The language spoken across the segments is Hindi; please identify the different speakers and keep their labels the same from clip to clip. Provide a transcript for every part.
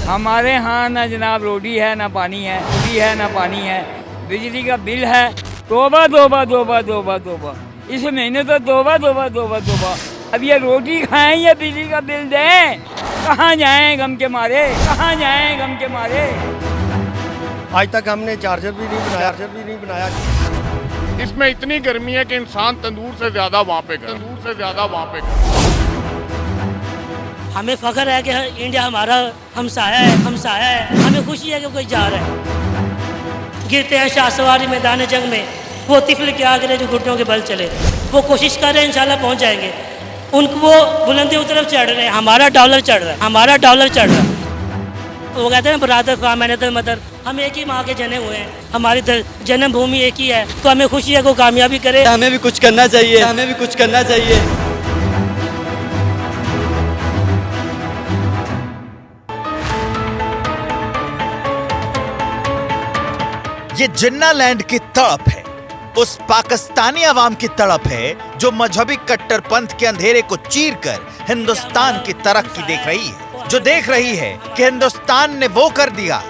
Speaker 1: हमारे यहाँ ना जनाब रोटी है ना पानी है, रोटी है ना पानी है, बिजली का बिल है। तोबा तोबा तोबा तोबा तोबा, इस महीने तो तोबा तोबा तोबा तोबा। अब ये रोटी खाएं या बिजली का बिल दें, कहाँ जाएं गम के मारे, कहाँ जाएं गम के मारे।
Speaker 2: आज तक हमने चार्जर भी नहीं बनाया।
Speaker 3: इसमें इतनी गर्मी है कि इंसान तंदूर से ज्यादा वहाँ पे
Speaker 4: हमें फख्र है कि इंडिया हमारा हमसाया है। हमें खुशी है कि कोई जा रहा है। गिरते हैं शाहसवारी मैदान जंग में, वो तिफल के आगे जो घुटनों के बल चले, वो कोशिश कर रहे हैं इंशाल्लाह पहुंच जाएंगे। उनको वो बुलंदियों की तरफ चढ़ रहे हैं, हमारा डॉलर चढ़ रहा है। वो कहते हैं बरादर ख्वाह मेहनत मदर, हम एक ही माँ के जने हुए हैं, हमारी जन्मभूमि एक ही है, तो हमें खुशी है को कामयाबी करे।
Speaker 5: हमें भी कुछ करना चाहिए।
Speaker 6: ये जिन्ना लैंड की तड़प है, उस पाकिस्तानी अवाम की तड़प है जो मजहबी कट्टरपंथ के अंधेरे को चीरकर हिंदुस्तान की तरक्की देख रही है, जो देख रही है कि हिंदुस्तान ने वो कर दिया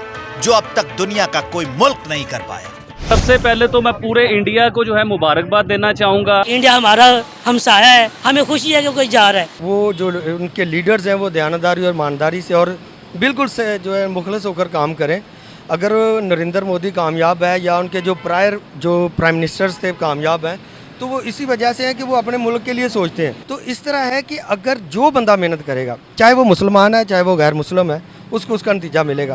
Speaker 6: जो अब तक दुनिया का कोई मुल्क नहीं कर पाया।
Speaker 7: सबसे पहले तो मैं पूरे इंडिया को जो है मुबारकबाद देना चाहूँगा।
Speaker 4: इंडिया हमारा हमसाया है, हमें खुशी है कि कोई जा रहा है।
Speaker 2: वो जो उनके लीडर्स हैं वो दयानतदारी और ईमानदारी से और बिल्कुल से जो है मुखलिस होकर काम करें। अगर नरेंद्र मोदी कामयाब है या उनके जो प्रायर जो प्राइम मिनिस्टर्स थे कामयाब हैं, तो वो इसी वजह से है कि वो अपने मुल्क के लिए सोचते हैं। तो इस तरह है कि अगर जो बंदा मेहनत करेगा, चाहे वो मुसलमान है चाहे वो गैर मुस्लिम है, उसको उसका नतीजा मिलेगा।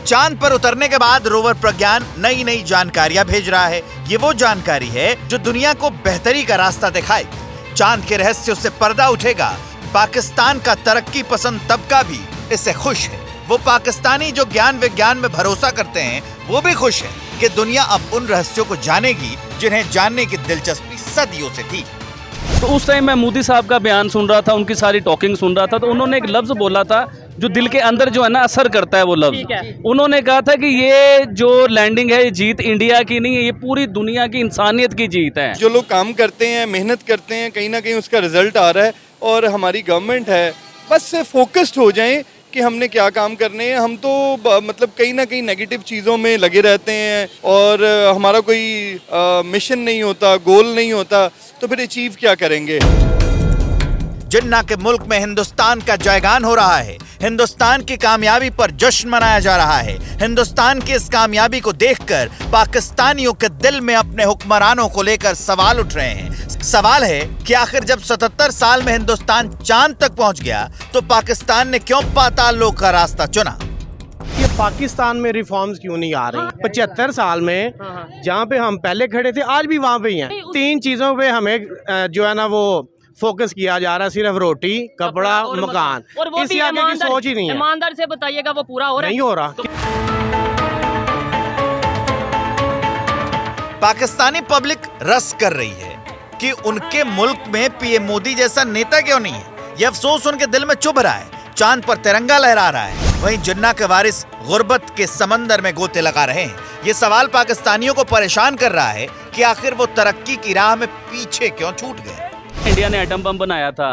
Speaker 6: चांद पर उतरने के बाद रोवर प्रज्ञान नई जानकारियां भेज रहा है। ये वो जानकारी है जो दुनिया को बेहतरी का रास्ता दिखाएगी। चांद के रहस्यों से पर्दा उठेगा। पाकिस्तान का तरक्की पसंद तबका भी इससे खुश है। वो पाकिस्तानी जो ज्ञान विज्ञान में भरोसा करते हैं, वो भी खुश है कि दुनिया अब उन रहस्यों को जानेगी जिन्हें जानने की दिलचस्पी सदियों से थी।
Speaker 7: तो उस टाइम मैं मोदी साहब का बयान सुन रहा था, उनकी सारी टॉकिंग सुन रहा था, तो उन्होंने एक लफ्ज़ बोला था जो दिल के अंदर जो है ना असर करता है। वो लफ्ज़ उन्होंने कहा था कि ये जो लैंडिंग है, ये जीत इंडिया की नहीं है, ये पूरी दुनिया की इंसानियत की जीत है।
Speaker 8: जो लोग काम करते हैं, मेहनत करते हैं, कहीं ना कहीं उसका रिजल्ट आ रहा है। और हमारी गवर्नमेंट है, बस से फोकस्ड हो जाएं कि हमने क्या काम करने हैं। हम तो मतलब कहीं ना कहीं नेगेटिव चीज़ों में लगे रहते हैं और हमारा कोई मिशन नहीं होता, गोल नहीं होता, तो फिर अचीव क्या करेंगे।
Speaker 6: जिन्ना के मुल्क में हिंदुस्तान का जयगान हो रहा है। हिंदुस्तान की कामयाबी पर जश्न मनाया जा रहा है। हिंदुस्तान की इस कामयाबी को देखकर पाकिस्तानियों के दिल में अपने हुक्मरानों को लेकर सवाल उठ रहे हैं। सवाल है कि आखिर जब 77 साल में हिंदुस्तान चांद तक पहुंच गया, तो पाकिस्तान ने क्यों पाताल लोक का रास्ता चुना।
Speaker 9: ये पाकिस्तान में रिफॉर्म्स क्यों नहीं आ रही? 75 साल में जहाँ पे हम पहले खड़े थे, आज भी वहाँ पे ही हैं। 3 चीजों पे हमें जो है ना वो फोकस किया जा रहा है, सिर्फ रोटी, कपड़ा, मकान। इससे आगे की सोच ही नहीं है।
Speaker 4: ईमानदार से बताइएगा वो पूरा हो रहा है?
Speaker 9: नहीं हो रहा।
Speaker 6: पाकिस्तानी पब्लिक रस कर रही है कि उनके मुल्क में पीएम मोदी जैसा नेता क्यों नहीं है। यह अफसोस उनके दिल में चुभ रहा है। चांद पर तिरंगा लहरा रहा है, वहीं जिन्ना के वारिस गुर्बत के समंदर में गोते लगा रहे हैं। ये सवाल पाकिस्तानियों को परेशान कर रहा है कि आखिर वो तरक्की की राह में पीछे क्यों छूट गए।
Speaker 7: इंडिया ने एटम बम बनाया था,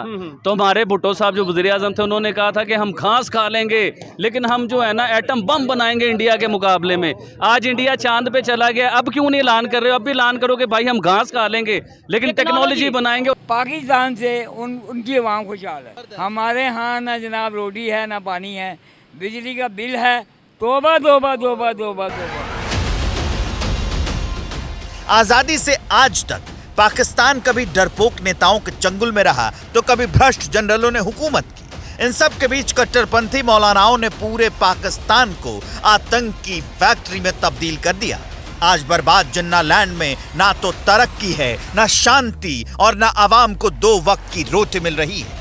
Speaker 7: तो हमारे भुट्टो साहब जो वज़ीर आज़म थे, उन्होंने कहा था कि हम घास खा लेंगे लेकिन हम जो है ना एटम बम बनाएंगे इंडिया के मुकाबले में। आज इंडिया चांद पे चला गया, अब क्यों नहीं ऐलान कर रहे हो? अब भी ऐलान करो कि भाई हम घास खा लेंगे लेकिन टेक्नोलॉजी बनाएंगे।
Speaker 1: पाकिस्तान से उनकी आवाम खुशहाल है। हमारे यहाँ ना जनाब रोटी है ना पानी है, बिजली का बिल है। तोबा तोबा तोबा तोबा तोबा।
Speaker 6: आजादी से आज तक पाकिस्तान कभी डरपोक नेताओं के चंगुल में रहा, तो कभी भ्रष्ट जनरलों ने हुकूमत की। इन सब के बीच कट्टरपंथी मौलानाओं ने पूरे पाकिस्तान को आतंक की फैक्ट्री में तब्दील कर दिया। आज बर्बाद जिन्ना लैंड में ना तो तरक्की है, ना शांति और ना आवाम को 2 वक्त की रोटी मिल रही है।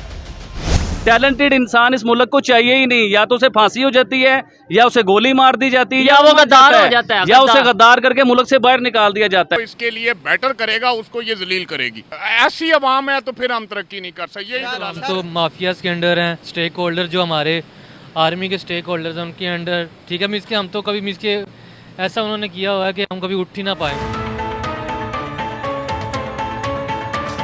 Speaker 7: टैलेंटेड इंसान इस मुल्क को चाहिए ही नहीं। या तो उसे फांसी हो जाती है, या उसे गोली मार दी जाती है,
Speaker 4: या वो गद्दार हो जाता है,
Speaker 7: या उसे गद्दार करके मुल्क से बाहर निकाल दिया जाता है।
Speaker 3: तो इसके लिए बेटर करेगा, उसको ये जलील करेगी। ऐसी अवाम है तो फिर हम तरक्की नहीं कर सकते।
Speaker 10: हम तो माफियाज के अंडर हैं। स्टेक होल्डर जो हमारे आर्मी के स्टेक होल्डर्स हैं उनके अंडर, ठीक है। मीन्स के हम तो कभी मीन्स के ऐसा उन्होंने किया हुआ है कि हम कभी उठ ही ना पाए।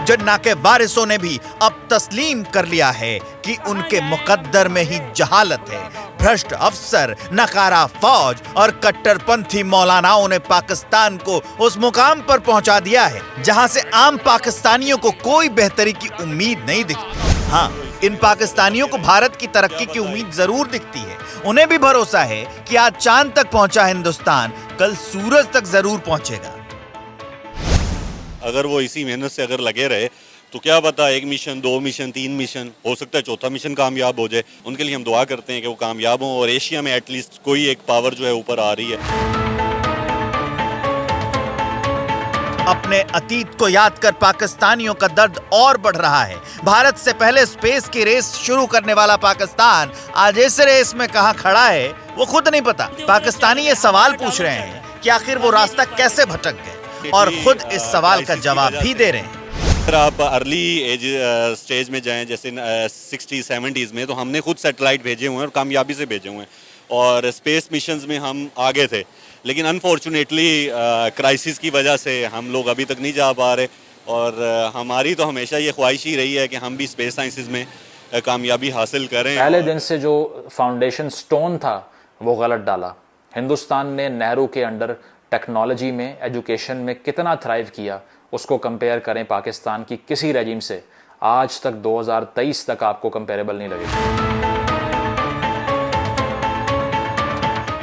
Speaker 6: जिन्ना के वारिसों ने भी अब तस्लीम कर लिया है कि उनके मुकद्दर में ही जहालत है। भ्रष्ट अफसर, नकारा फौज और कट्टरपंथी मौलानाओं ने पाकिस्तान को उस मुकाम पर पहुंचा दिया है जहां से आम पाकिस्तानियों को कोई बेहतरी की उम्मीद नहीं दिखती। हाँ, इन पाकिस्तानियों को भारत की तरक्की की उम्मीद जरूर दिखती है। उन्हें भी भरोसा है कि आज चांद तक पहुंचा हिंदुस्तान कल सूरज तक जरूर पहुंचेगा।
Speaker 11: अगर वो इसी मेहनत से अगर लगे रहे तो क्या पता 1 मिशन, 2 मिशन, 3 मिशन, हो सकता है 4था मिशन कामयाब हो जाए। उनके लिए हम दुआ करते हैं कि वो कामयाब हों और एशिया में एटलीस्ट कोई एक पावर जो है ऊपर आ रही है।
Speaker 6: अपने अतीत को याद कर पाकिस्तानियों का दर्द और बढ़ रहा है। भारत से पहले स्पेस की रेस शुरू करने वाला पाकिस्तान आज इस रेस में कहां खड़ा है वो खुद नहीं पता। पाकिस्तानी ये सवाल पूछ रहे हैं कि आखिर वो रास्ता कैसे भटक गए और खुद इस सवाल का जवाब भी दे रहे हैं।
Speaker 11: अगर आप अर्ली एज स्टेज में जाएं जैसे 60-70s में, तो हमने खुद सैटेलाइट भेजे हुए हैं और कामयाबी से भेजे हुए हैं और स्पेस मिशंस में हम आगे थे, लेकिन अनफॉर्चुनेटली क्राइसिस की वजह से हम लोग अभी तक नहीं जा पा रहे। और हमारी तो हमेशा ये ख्वाहिश ही रही है कि हम भी स्पेस साइंसेस में कामयाबी हासिल करें।
Speaker 12: पहले दिन से जो फाउंडेशन स्टोन था वो गलत डाला। हिंदुस्तान ने नेहरू के अंडर टेक्नोलॉजी में, एजुकेशन में कितना थ्राइव किया, उसको कंपेयर करें पाकिस्तान की किसी रेजिम से, आज तक 2023 तक आपको कंपेरेबल नहीं लगेगा।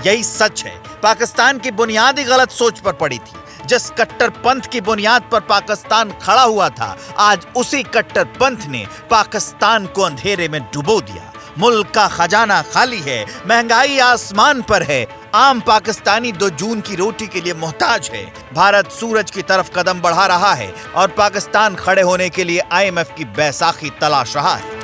Speaker 6: यही सच है। पाकिस्तान की बुनियादी गलत सोच पर पड़ी थी। जिस कट्टरपंथ की बुनियाद पर पाकिस्तान खड़ा हुआ था, आज उसी कट्टरपंथ ने पाकिस्तान को अंधेरे में डुबो दिया। मुल्क का खजाना खाली है, महंगाई आसमान पर है, आम पाकिस्तानी 2 जून की रोटी के लिए मोहताज है। भारत सूरज की तरफ कदम बढ़ा रहा है और पाकिस्तान खड़े होने के लिए IMF की बैसाखी तलाश रहा है।